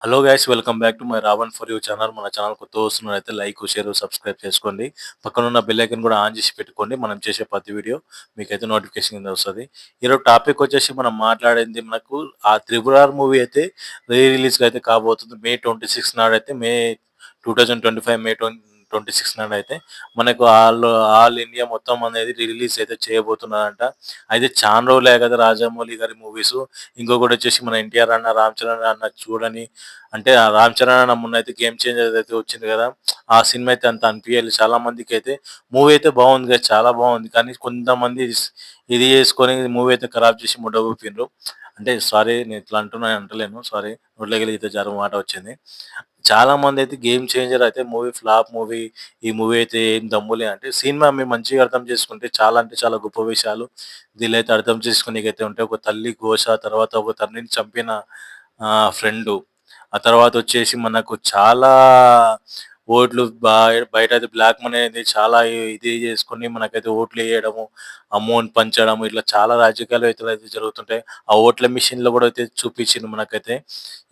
Hello guys, welcome back to my Ravan for you channel. మన channel కొత్తగా వస్తున్నట్లయితే like, share, subscribe చేసుకోండి. పక్కనున్న బెల్ ఐకాన్ కూడా ఆన్ చేసి పెట్టుకోండి. మనం చేసే ప్రతి వీడియో మీకైతే నోటిఫికేషన్ కింద వస్తది. ఈరోజు టాపిక్ వచ్చేసి మనం మాట్లాడింది మనకు ఆ 'త్రిబుల్ ఆర్' మూవీ అయితే రిలీజ్‌గా అయితే కాబోతుంది. మే 26 నాడైతే మే 2025 మే 26 నాడైతే మనకు ఆల్ ఇండియా మొత్తం అనేది రిలీజ్ అయితే చేయబోతున్నారంట. అయితే చానా రోజులే కదా రాజమౌళి గారి మూవీస్. ఇంకొకటి వచ్చేసి మన ఎన్టీఆర్ అన్న, రామ్ చరణ్ అన్న చూడని అంటే ఆ 'రామ్ చరణ్' అన్న మొన్నైతే 'గేమ్ చేంజర్' అయితే వచ్చింది కదా! ఆ సినిమా అయితే అంత అనిపియలే. చాలా మందికైతే మూవీ అయితే బాగుంది కదా! చాలా బాగుంది. కానీ కొంతమంది ఇది చేసుకొని మూవీ అయితే ఖరాబ్ చేసి ముడ్డగొట్టిండ్రు. అంటే సారీ, నేను ఇట్లా అంటలేను. సారీ, నోట్లోకెళ్ళి జారు మాట వచ్చింది. చాలా మందైతే 'గేమ్ చేంజర్' అయితే మూవీ ఫ్లాప్ మూవీ. ఈ మూవీ అయితే ఏం దమ్ములే అంటే సినిమా మీరు మంచిగా అర్థం చేసుకుంటే చాలా అంటే చాలా గొప్ప విషయాలు దీనిలో అయితే అర్థం చేసుకోనీకైతే ఉంటాయి. ఒక తల్లి ఘోష, తర్వాత ఒక తండ్రిని చంపిన ఫ్రెండు. ఆ తర్వాతొచ్చేసి మనకు చాలా ఓట్లు బయటైతే బ్లాక్ మనీ అనేది చాలా ఇది చేసుకొని మనకైతే ఓట్లేయడము, అమౌంట్ పంచడము ఇట్లా చాలా రాజకీయాలయితే జరుగుతుంటాయి. ఆ ఓట్ల మిషన్‌లో గూడా అయితే చూపిచ్చిండు మనకైతే.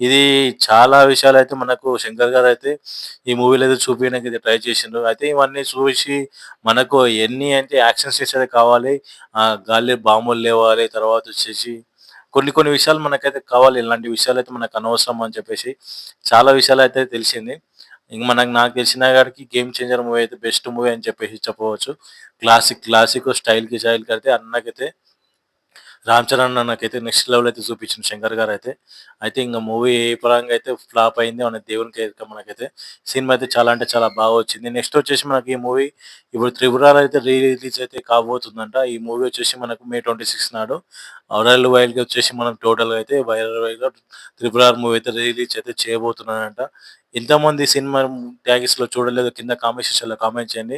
ఇది చాలా విషయాలైతే మనకు 'శంకర్' గారైతే ఈ మూవీలో అయితే చూపియడానికైతే ట్రై చేసిండ్రు. అయితే ఇవన్నీ చూసి మనకు ఎన్ని అంటే యాక్షన్ సీన్స్ అయితే కావాలి. గాల్లో బాంబులు లేవాలి. తర్వాతొచ్చేసి కొన్ని కొన్ని విషయాలు మనకైతే కావాలి. ఇలాంటి విషయాలైతే మనకు అనవసరం అని చెప్పేసి చాలా విషయాలైతే తెలిసింది. ఇంక నాకు తెలిసిన కాడికి 'గేమ్ చేంజర్' మూవీ అయితే బెస్ట్ మూవీ అని చెప్పేసి చెప్పవచ్చు. క్లాసిక్ స్టైల్‌కి స్టైల్‌కైతే అన్నకైతే 'రామ్ చరణ్' అన్నకైతే నెక్స్ట్ లెవెల్ అయితే చూపించిండు 'శంకర్' గారైతే. అయితే ఇంక మూవీ ఏ పరంగా అయితే ఫ్లాప్ అయింది మన దేవునికి ఎరుక మనకైతే. సినిమా అయితే చాలా అంటే చాలా బాగా వచ్చింది. నెక్స్ట్ వచ్చేసి మనకి ఈ మూవీ ఇప్పుడు 'త్రిబుల్ ఆర్' అయితే రిలీజ్ అయితే కాబోతుందంట. ఈ మూవీ వచ్చేసి మనకు మే 26 నాడు వరల్డ్ వైడ్‌గా వచ్చేసి మనం టోటల్‌గా అయితే వరల్డ్ వైడ్‌గా 'త్రిబుల్ ఆర్' మూవీ అయితే రిలీజ్ అయితే చేయబోతున్నారంట. ఎంతమంది సినిమా టాకీస్‌లో చూడలేదో కింద కామెంట్ సెక్షన్‌లో కామెంట్ చేయండి.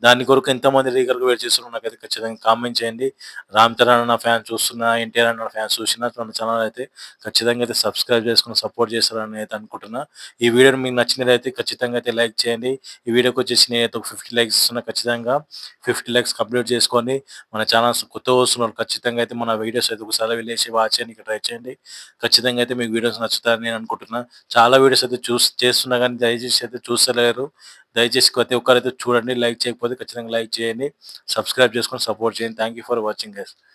దాని కొరకు ఎంతమంది ఈగర్‌గా వెయిట్ చేస్తున్నారో నాకైతే ఖచ్చితంగా కామెంట్ చేయండి. 'రామ్ చరణ్' అన్న ఫ్యాన్స్ చూస్తున్నా, 'ఎన్టీఆర్' అన్న ఫ్యాన్స్ చూసినా మన ఛానెల్ అయితే ఖచ్చితంగా అయితే సబ్స్క్రైబ్ చేసుకొని సపోర్ట్ చేస్తారని అయితే అనుకుంటున్నా. ఈ వీడియో మీకు నచ్చినట్లయితే ఖచ్చితంగా అయితే లైక్ చేయండి. ఈ వీడియోకి వచ్చేసి నేనైతే ఒక 50 లైక్స్ ఇస్తున్నా. ఖచ్చితంగా 50 లైక్స్ కంప్లీట్ చేసుకోండి. మన ఛానల్స్ కొత్తగా వస్తున్నారు. ఖచ్చితంగా అయితే మన వీడియోస్ అయితే ఒకసారి వెళ్ళేసి వాచ్ చేయడానికి ట్రై చేయండి. ఖచ్చితంగా అయితే మీకు వీడియోస్ నచ్చుతాయని నేను అనుకుంటున్నా. చాలా వీడియోస్ అయితే చేస్తున్నా గానీ దయచేసి అయితే చూస్తలేరు. దయచేసి ప్రతి ఒక్కరైతే చూడండి. లైక్ చేయకపోతే ఖచ్చితంగా లైక్ చేయండి. సబ్స్క్రైబ్ చేసుకొని సపోర్ట్ చేయండి. Thank you for watching guys.